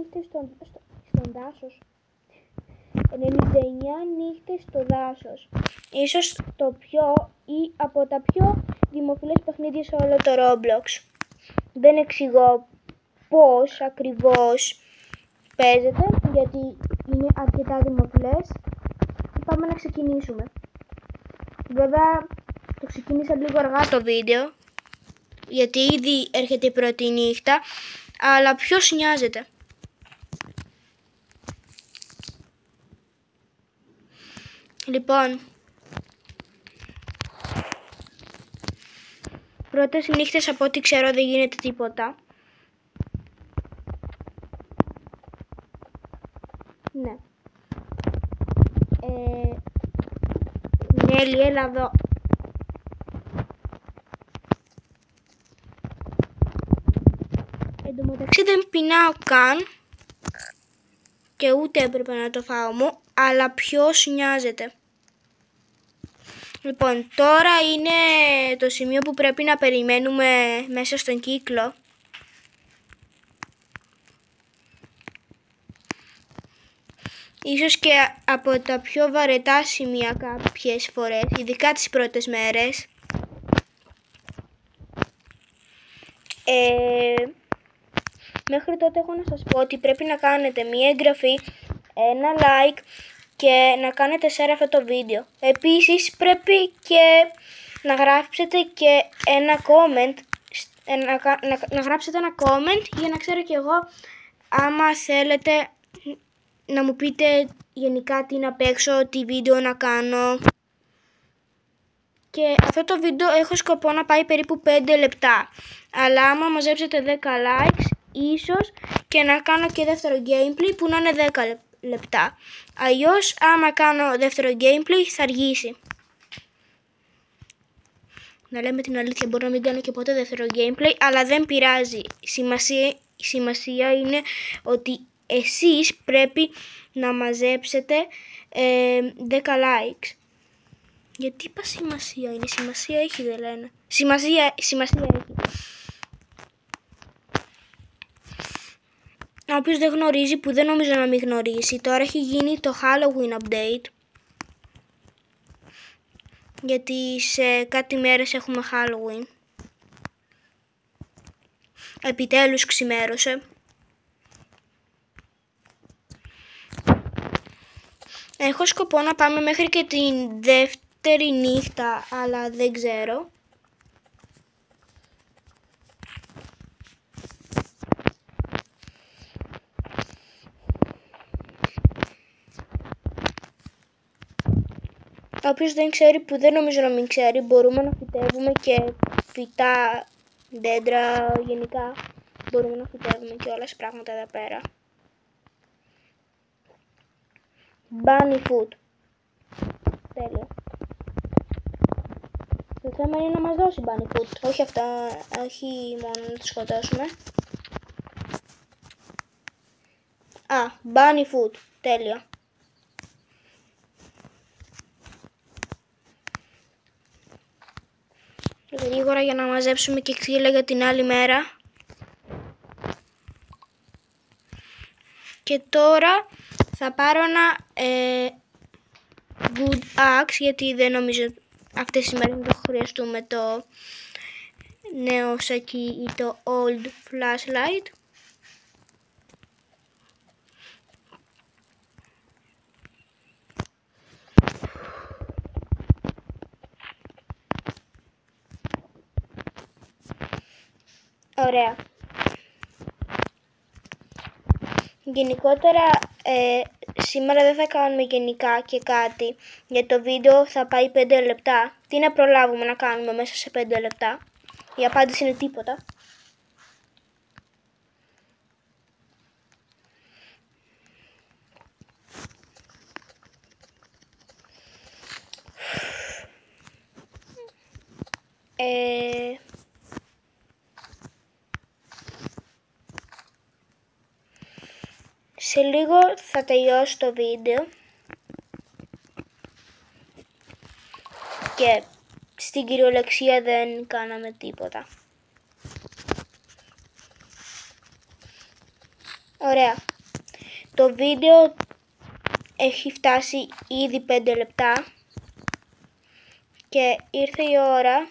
νύχτες στον δάσος. 99 νύχτες στο δάσος. Ίσως το πιο ή από τα πιο δημοφιλές παιχνίδια σε όλο το Roblox. Δεν εξηγώ πώς ακριβώς παίζεται, γιατί είναι αρκετά δημοφιλές. Πάμε να ξεκινήσουμε. Βέβαια, το ξεκίνησα λίγο αργά το βίντεο, γιατί ήδη έρχεται η πρώτη νύχτα, αλλά ποιος νοιάζεται. Λοιπόν, πρώτες νύχτες από ό,τι ξέρω δεν γίνεται τίποτα. Ναι. Νέλη, έλα εδώ. Εν τω μεταξύ δεν πεινάω καν και ούτε έπρεπε να το φάω μου, αλλά ποιος νοιάζεται. Λοιπόν, τώρα είναι το σημείο που πρέπει να περιμένουμε μέσα στον κύκλο. Ίσως και από τα πιο βαρετά σημεία κάποιες φορές, ειδικά τις πρώτες μέρες. Μέχρι τότε έχω να σας πω ότι πρέπει να κάνετε μία εγγραφή, ένα like και να κάνετε share αυτό το βίντεο. Επίσης πρέπει και να γράψετε και ένα comment, να γράψετε ένα comment για να ξέρω κι εγώ άμα θέλετε να μου πείτε γενικά τι να παίξω, τι βίντεο να κάνω. Και αυτό το βίντεο έχω σκοπό να πάει περίπου 5 λεπτά. Αλλά άμα μαζέψετε 10 likes, ίσως και να κάνω και δεύτερο gameplay που να είναι 10 λεπτά. Αλλιώς άμα κάνω δεύτερο gameplay θα αργήσει. Να λέμε την αλήθεια, μπορώ να μην κάνω και ποτέ δεύτερο gameplay, αλλά δεν πειράζει. Σημασία είναι ότι εσείς πρέπει να μαζέψετε 10 likes. Γιατί είπα σημασία είναι, σημασία έχει δεν λένε. Σημασία έχει. Όποιος δεν γνωρίζει, που δεν νομίζω να μην γνωρίσει, τώρα έχει γίνει το Halloween update. Γιατί σε κάτι μέρες έχουμε Halloween. Επιτέλους ξημέρωσε. Έχω σκοπό να πάμε μέχρι και την δεύτερη νύχτα, αλλά δεν ξέρω. Όποιος δεν ξέρει, που δεν νομίζω να μην ξέρει, μπορούμε να φυτεύουμε και φυτά, δέντρα, γενικά. Μπορούμε να φυτεύουμε και όλα σε πράγματα εδώ πέρα. Bunny food. Τέλεια. Το θέμα είναι να μας δώσει bunny food. Όχι αυτά, όχι μόνο να τους σκοτώσουμε. Bunny food. Τέλεια. Γρήγορα για να μαζέψουμε και ξύλα για την άλλη μέρα. Και τώρα θα πάρω ένα wood axe, γιατί δεν νομίζω αυτές τις μέρες να το χρειαστούμε το νέο σακί ή το old flashlight. Ωραία. Γενικότερα σήμερα δεν θα κάνουμε γενικά και κάτι, για το βίντεο θα πάει 5 λεπτά. Τι να προλάβουμε να κάνουμε μέσα σε 5 λεπτά. Η απάντηση είναι τίποτα. Σε λίγο θα τελειώσει το βίντεο και στην κυριολεξία δεν κάναμε τίποτα. Ωραία. Το βίντεο έχει φτάσει ήδη 5 λεπτά και ήρθε η ώρα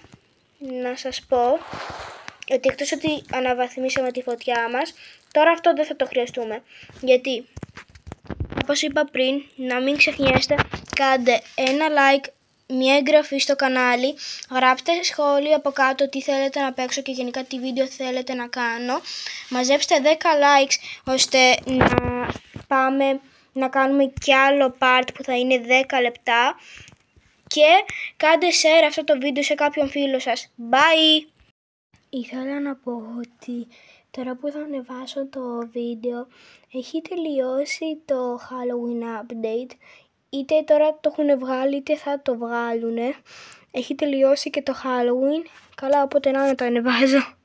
να σας πω ότι εκτός ότι αναβαθμίσαμε τη φωτιά μας, τώρα αυτό δεν θα το χρειαστούμε. Γιατί, όπως είπα πριν, να μην ξεχνιέστε, κάντε ένα like, μια εγγραφή στο κανάλι, γράψτε σχόλια από κάτω τι θέλετε να παίξω και γενικά τι βίντεο θέλετε να κάνω. Μαζέψτε 10 likes ώστε να πάμε να κάνουμε κι άλλο part που θα είναι 10 λεπτά. Και κάντε share αυτό το βίντεο σε κάποιον φίλο σας. Bye! Ήθελα να πω ότι τώρα που θα ανεβάσω το βίντεο έχει τελειώσει το Halloween update. Είτε τώρα το έχουν βγάλει είτε θα το βγάλουνε. Έχει τελειώσει και το Halloween. Καλά, όποτε να το ανεβάζω.